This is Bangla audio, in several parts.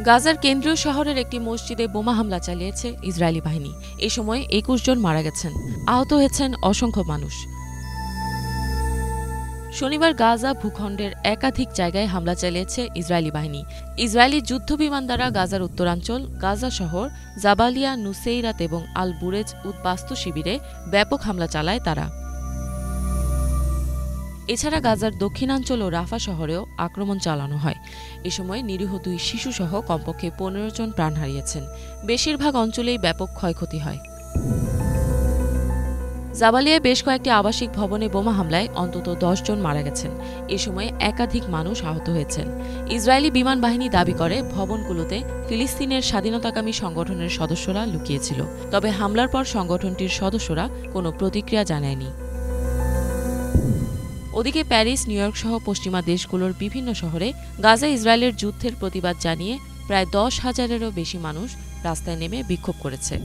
গাজার কেন্দ্রীয় শহরের একটি মসজিদে বোমা হামলা চালিয়েছে ইসরায়েলি বাহিনী। এ সময় ২১ জন মারা গেছেন, আহত হয়েছেন অসংখ্য মানুষ। শনিবার গাজা ভূখণ্ডের একাধিক জায়গায় হামলা চালিয়েছে ইসরায়েলি বাহিনী। ইসরায়েলি যুদ্ধবিমান দ্বারা গাজার উত্তরাঞ্চল, গাজা শহর, জাবালিয়া, নুসেইরাত এবং আল বুরেজ বাস্তু শিবিরে ব্যাপক হামলা চালায় তারা। এছাড়া গাজার দক্ষিণাঞ্চল ও রাফা শহরেও আক্রমণ চালানো হয়। এ সময় নিরীহ ২ শিশুসহ কমপক্ষে ১৫ জন প্রাণ হারিয়েছেন। বেশিরভাগ অঞ্চলেই ব্যাপক ক্ষয়ক্ষতি হয়। জাবালিয়ায় বেশ কয়েকটি আবাসিক ভবনে বোমা হামলায় অন্তত ১০ জন মারা গেছেন। এ সময় একাধিক মানুষ আহত হয়েছেন। ইসরায়েলি বিমান বাহিনী দাবি করে ভবনগুলোতে ফিলিস্তিনের স্বাধীনতাকামী সংগঠনের সদস্যরা লুকিয়েছিল। তবে হামলার পর সংগঠনটির সদস্যরা কোনো প্রতিক্রিয়া জানায়নি। ওদিকে প্যারিস, নিউইয়র্ক সহ পশ্চিমা দেশগুলোর বিভিন্ন শহরে গাজা ইসরায়েলের যুদ্ধের প্রতিবাদ জানিয়ে প্রায় ১০,০০০-এরও বেশি মানুষ রাস্তায় নেমে বিক্ষোভ করেছে।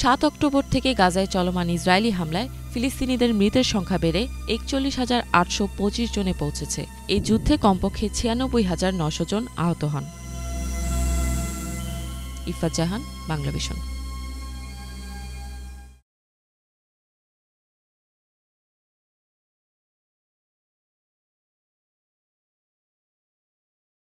৭ অক্টোবর থেকে গাজায় চলমান ইসরায়েলি হামলায় ফিলিস্তিনিদের মৃতের সংখ্যা বেড়ে ৪১,৮২৫ জনে পৌঁছেছে। এই যুদ্ধে কমপক্ষে ৯৬,৯০০ জন আহত হন। ইফাত জাহান, বাংলাভিশন।